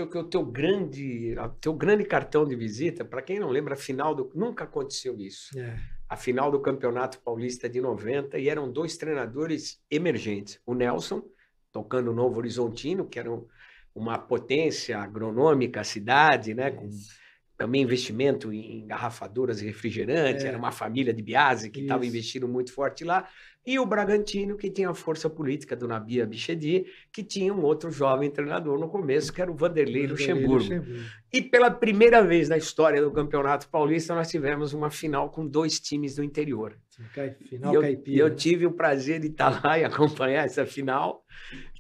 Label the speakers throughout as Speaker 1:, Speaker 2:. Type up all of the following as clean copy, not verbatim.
Speaker 1: acho que o teu grande cartão de visita, para quem não lembra, nunca aconteceu isso. A final do Campeonato Paulista de 90, e eram dois treinadores emergentes. O Nelson, tocando o Novo Horizontino, que era uma potência agronômica, a cidade, né? Com também investimento em engarrafadoras e refrigerantes, era uma família de Biasi que estava investindo muito forte lá, e o Bragantino, que tinha a força política do Nabi Abichedi, que tinha um outro jovem treinador no começo, que era o Vanderlei Luxemburgo. E pela primeira vez na história do Campeonato Paulista, nós tivemos uma final com dois times do interior.
Speaker 2: Final caipira.
Speaker 1: E eu tive o prazer de estar lá e acompanhar essa final,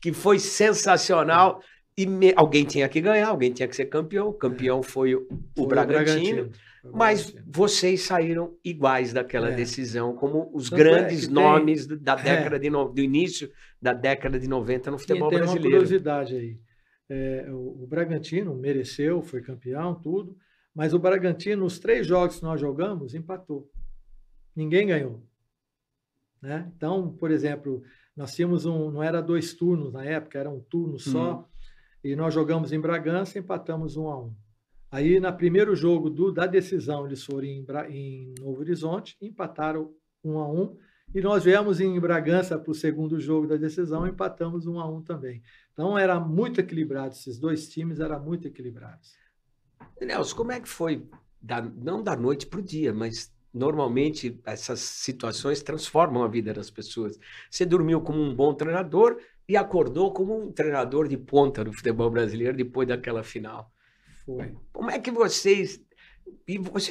Speaker 1: que foi sensacional. E alguém tinha que ganhar, alguém tinha que ser campeão. O campeão foi o Bragantino. Mas vocês saíram iguais daquela decisão, como os grandes nomes da década do início da década de 90 no futebol brasileiro.
Speaker 2: Tem uma curiosidade aí. O Bragantino mereceu, foi campeão, tudo. Mas o Bragantino, nos 3 jogos que nós jogamos, empatou. Ninguém ganhou. Né? Então, por exemplo, nós tínhamos não era 2 turnos na época, era um turno só. E nós jogamos em Bragança e empatamos 1-1. Aí, no primeiro jogo da decisão, eles foram em Novo Horizonte, empataram 1-1. E nós viemos em Bragança para o segundo jogo da decisão e empatamos 1-1 também. Então, era muito equilibrado. Esses 2 times eram muito equilibrados.
Speaker 1: Nelson, como é que foi, não da noite para o dia, mas normalmente essas situações transformam a vida das pessoas. Você dormiu como um bom treinador e acordou como um treinador de ponta do futebol brasileiro depois daquela final.
Speaker 2: Foi.
Speaker 1: Como é que vocês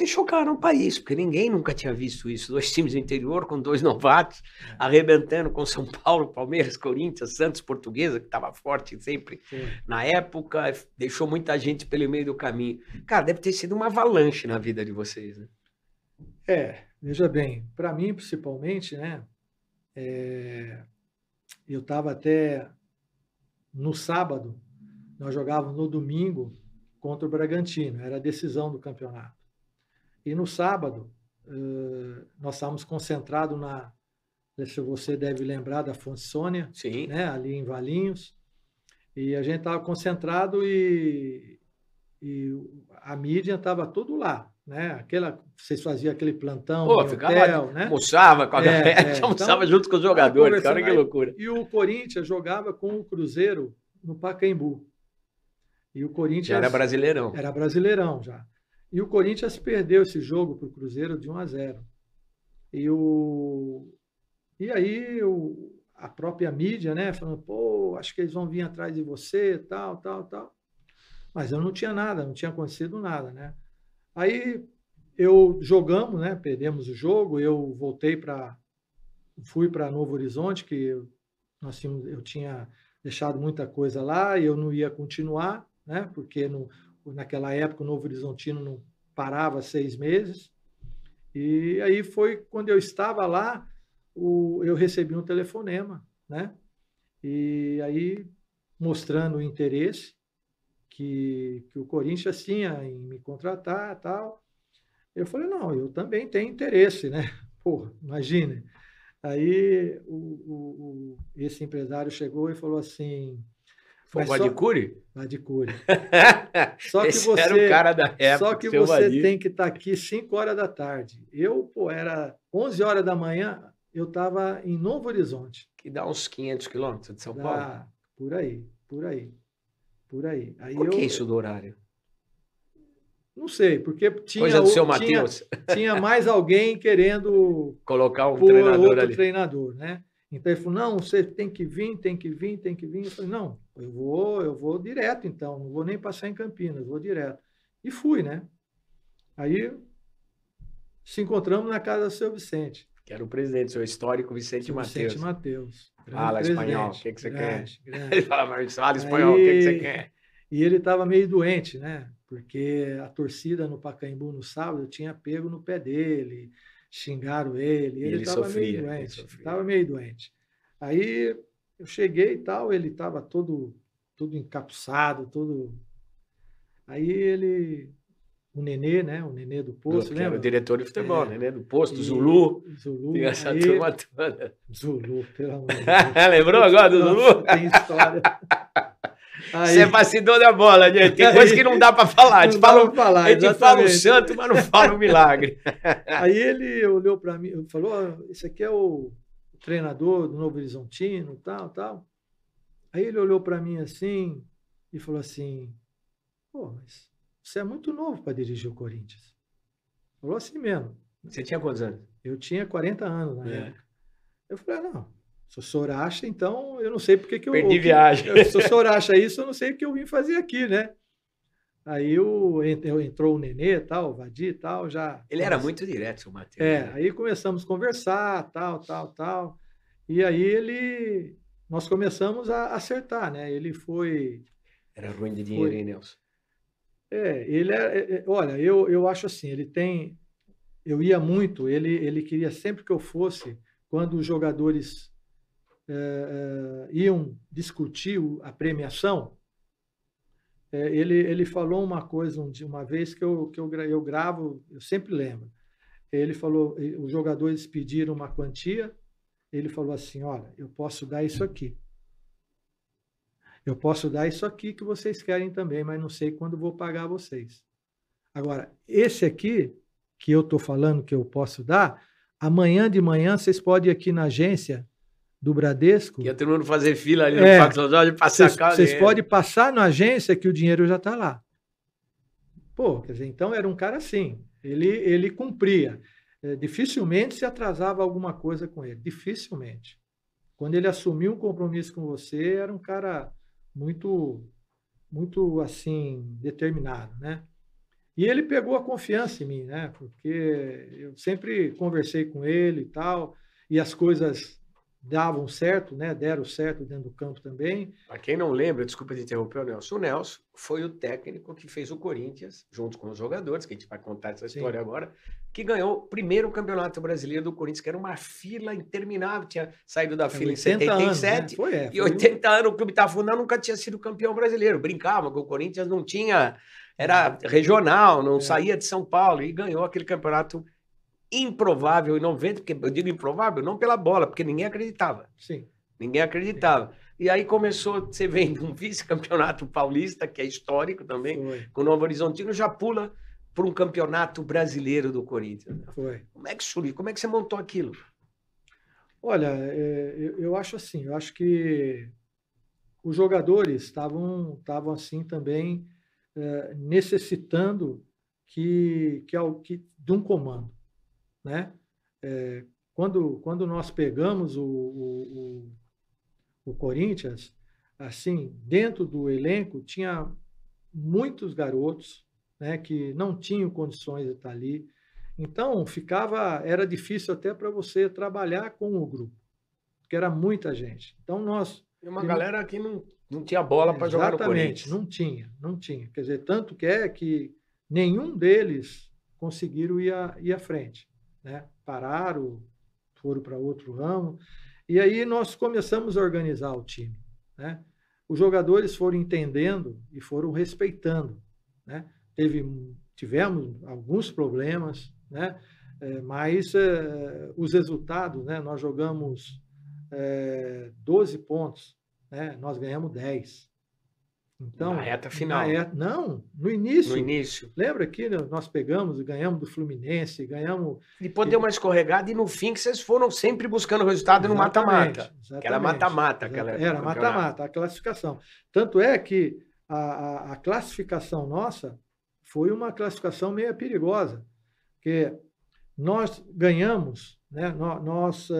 Speaker 1: chocaram o país, porque ninguém nunca tinha visto isso. 2 times do interior com 2 novatos, arrebentando com São Paulo, Palmeiras, Corinthians, Santos, Portuguesa, que estava forte sempre na época, deixou muita gente pelo meio do caminho. Cara, deve ter sido uma avalanche na vida de vocês, né?
Speaker 2: Veja bem, para mim, principalmente, né? Eu estava até no sábado, nós jogávamos no domingo contra o Bragantino, era a decisão do campeonato. E no sábado, nós estávamos concentrados se você deve lembrar da Fonte Sônia, né, ali em Valinhos, e a gente estava concentrado e a mídia estava tudo lá. Né? Vocês faziam aquele plantão no hotel, né?
Speaker 1: Almoçava com a galera, almoçava junto com os jogadores, cara, que loucura.
Speaker 2: E o Corinthians jogava com o Cruzeiro no Pacaembu. E o Corinthians
Speaker 1: já era brasileirão.
Speaker 2: Era brasileirão já. E o Corinthians perdeu esse jogo para o Cruzeiro de 1-0. E aí a própria mídia, né, falando, pô, acho que eles vão vir atrás de você, tal. Mas eu não tinha nada, não tinha acontecido nada, né? Aí jogamos, né? Perdemos o jogo, eu fui para Novo Horizonte, que eu tinha deixado muita coisa lá e eu não ia continuar, né? Porque naquela época o Novo Horizontino não parava 6 meses. E aí foi quando eu estava lá, eu recebi um telefonema, né? E aí mostrando o interesse que o Corinthians tinha em me contratar e tal. Eu falei, não, eu também tenho interesse, né? Pô, imagine. Aí esse empresário chegou e falou assim...
Speaker 1: Foi o Adicuri?
Speaker 2: Adicuri. Só que
Speaker 1: você era o cara da época.
Speaker 2: Só que você tem que estar aqui 5 horas da tarde. Era 11 horas da manhã, eu estava em Novo Horizonte.
Speaker 1: Que dá uns 500 quilômetros de São Paulo.
Speaker 2: Por aí. Aí
Speaker 1: Por que isso do horário?
Speaker 2: Não sei, porque
Speaker 1: Coisa do seu Matheus.
Speaker 2: Tinha mais alguém querendo
Speaker 1: colocar um
Speaker 2: treinador, né? Então ele falou, não, você tem que vir. Eu falei, não, eu vou direto então, não vou nem passar em Campinas, vou direto. E fui, né? Aí se encontramos na casa do seu Vicente.
Speaker 1: Que era o presidente, seu histórico Vicente Matheus.
Speaker 2: Vicente Matheus.
Speaker 1: Fala espanhol, o que você quer? Ele fala, mas fala espanhol, o que você quer?
Speaker 2: E ele estava meio doente, né? Porque a torcida no Pacaembu no sábado tinha pego no pé dele, xingaram ele. Ele estava meio doente. Estava meio doente. Aí eu cheguei e tal, ele estava todo encapuçado, todo. Aí o Nenê, né? O Nenê do Posto, lembra?
Speaker 1: Era o diretor de futebol, Nenê do Posto, Zulu.
Speaker 2: Tinha
Speaker 1: essa turma toda.
Speaker 2: Zulu, pelo amor de Deus.
Speaker 1: Lembrou agora do Zulu?
Speaker 2: Tem história.
Speaker 1: Você é bastidor da bola, gente. Tem coisa que não dá para falar. A gente fala o santo, mas não fala o milagre.
Speaker 2: Aí ele olhou para mim e falou, esse aqui é o treinador do Novo Horizontino, tal. Aí ele olhou para mim assim e falou assim, pô, mas você é muito novo para dirigir o Corinthians. Falou assim mesmo.
Speaker 1: Você tinha quantos anos?
Speaker 2: Eu tinha 40 anos na época. Eu falei, não, se o senhor acha, então eu não sei porque que eu...
Speaker 1: Perdi viagem.
Speaker 2: Se o senhor acha isso, eu não sei o que eu vim fazer aqui, né? Aí entrou o Nenê, tal, o Vadi e tal, já...
Speaker 1: Ele era muito direto, o Matheus.
Speaker 2: Aí começamos a conversar, tal. E aí nós começamos a acertar, né? Ele foi...
Speaker 1: Era ruim de dinheiro, hein, Nelson?
Speaker 2: Olha, eu acho assim, ele tem... Eu ia muito, ele queria sempre que eu fosse, quando os jogadores iam discutir a premiação, ele falou uma coisa uma vez que eu gravo, eu sempre lembro. Ele falou, os jogadores pediram uma quantia, ele falou assim, olha, eu posso dar isso aqui. Eu posso dar isso aqui que vocês querem também, mas não sei quando vou pagar vocês. Agora, esse aqui, que eu estou falando que eu posso dar, amanhã de manhã vocês podem ir aqui na agência do Bradesco.
Speaker 1: Ia todo mundo fazer fila ali no Parque São Jorge para sacar.
Speaker 2: Vocês podem passar na agência que o dinheiro já está lá. Pô, quer dizer, então era um cara assim. Ele cumpria. Dificilmente se atrasava alguma coisa com ele. Dificilmente. Quando ele assumiu um compromisso com você, era um cara muito, muito assim, determinado, né? E ele pegou a confiança em mim, né? Porque eu sempre conversei com ele e tal, e as coisas davam certo, né? Deram certo dentro do campo também.
Speaker 1: Para quem não lembra, desculpa te interromper, o Nelson foi o técnico que fez o Corinthians, junto com os jogadores, que a gente vai contar essa história agora, que ganhou o primeiro campeonato brasileiro do Corinthians, que era uma fila interminável, tinha saído da fila em 77, anos, né? E 80 anos o clube estava fundado, nunca tinha sido campeão brasileiro. Brincava que o Corinthians não tinha... Era regional, não saía de São Paulo, e ganhou aquele campeonato improvável em 90, porque eu digo improvável não pela bola, porque ninguém acreditava.
Speaker 2: Sim.
Speaker 1: Ninguém acreditava. E aí começou, você vem de um vice-campeonato paulista, que é histórico também, com o Novo Horizontino, já pula para um campeonato brasileiro do Corinthians.
Speaker 2: Foi.
Speaker 1: Como é que surgiu? Como é que você montou aquilo?
Speaker 2: Olha, eu acho assim, eu acho que os jogadores estavam assim também necessitando de um comando, né? Quando nós pegamos o Corinthians, assim, dentro do elenco tinha muitos garotos, né, que não tinham condições de estar ali. Então era difícil até para você trabalhar com o grupo, porque era muita gente. Então
Speaker 1: e uma galera que não tinha bola para jogar no Corinthians.
Speaker 2: Exatamente, não tinha. Quer dizer, tanto que nenhum deles conseguiram ir à frente, né? Pararam, foram para outro ramo. E aí nós começamos a organizar o time, né? Os jogadores foram entendendo e foram respeitando, né? Tivemos alguns problemas, né? Mas os resultados, né? Nós jogamos 12 pontos, né? Nós ganhamos 10. Então,
Speaker 1: na reta final.
Speaker 2: Não, no início.
Speaker 1: No início.
Speaker 2: Lembra que nós pegamos e ganhamos do Fluminense, ganhamos...
Speaker 1: Depois deu uma escorregada e no fim que vocês foram sempre buscando resultado no mata-mata. Que era mata-mata.
Speaker 2: Era mata-mata, a classificação. Tanto é que a classificação nossa foi uma classificação meio perigosa, porque nós ganhamos, né? Nós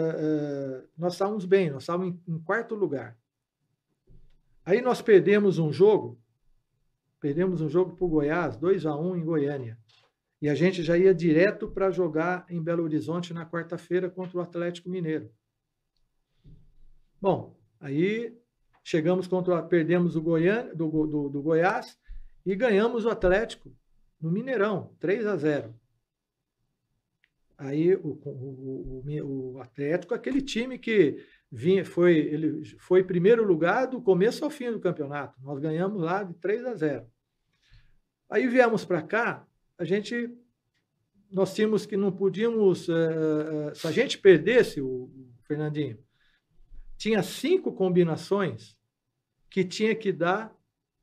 Speaker 2: estávamos bem, nós estávamos em quarto lugar. Aí nós perdemos um jogo para o Goiás, 2-1 em Goiânia. E a gente já ia direto para jogar em Belo Horizonte na quarta-feira contra o Atlético Mineiro. Bom, aí perdemos o Goiânia, do Goiás e ganhamos o Atlético no Mineirão, 3-0. Aí o Atlético, aquele time que ele foi primeiro lugar do começo ao fim do campeonato. Nós ganhamos lá de 3-0. Aí viemos para cá, nós tínhamos que não podíamos... se a gente perdesse, o Fernandinho, tinha 5 combinações que tinha que dar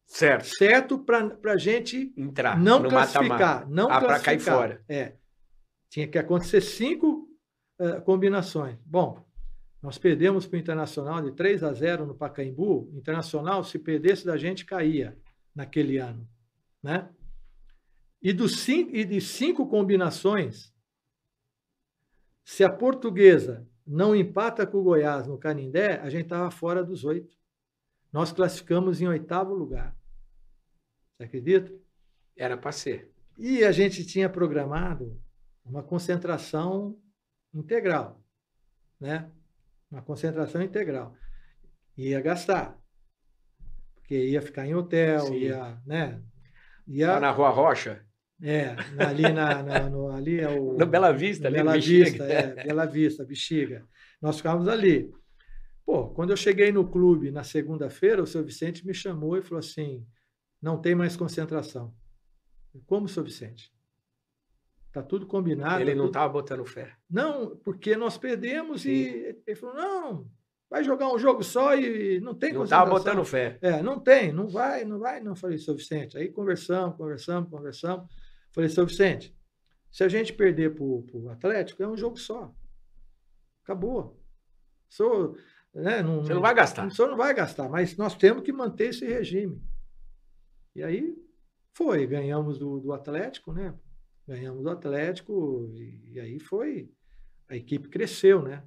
Speaker 2: certo para a gente
Speaker 1: entrar,
Speaker 2: não classificar, não
Speaker 1: classificar. Para cair fora.
Speaker 2: Tinha que acontecer 5 combinações. Bom, nós perdemos para o Internacional de 3-0 no Pacaembu. O Internacional, se perdesse da gente, caía naquele ano, né? E de 5 combinações, se a Portuguesa não empata com o Goiás no Canindé, a gente estava fora dos 8. Nós classificamos em 8º lugar. Você acredita?
Speaker 1: Era para ser.
Speaker 2: E a gente tinha programado uma concentração integral, né? Uma concentração integral. Ia gastar, porque ia ficar em hotel, ia, né?
Speaker 1: Lá na Rua Rocha?
Speaker 2: Ali ali é o...
Speaker 1: No Bela Vista, ali
Speaker 2: Bela Vista, Bela Vista, Bexiga. Nós ficávamos ali. Pô, quando eu cheguei no clube na segunda-feira, o seu Vicente me chamou e falou assim, não tem mais concentração. Como, seu Vicente? Está tudo combinado.
Speaker 1: Ele não estava botando fé.
Speaker 2: Não, porque nós perdemos. Sim. E ele falou, não, vai jogar um jogo só e não tem concentração. Não
Speaker 1: estava botando fé.
Speaker 2: Não tem, não vai. Não, falei, seu Vicente. Aí conversamos. Falei, seu Vicente, se a gente perder para o Atlético, é um jogo só. Acabou. Né,
Speaker 1: você não vai gastar.
Speaker 2: O senhor não vai gastar, mas nós temos que manter esse regime. E aí ganhamos do Atlético, né? Ganhamos do Atlético e aí a equipe cresceu, né?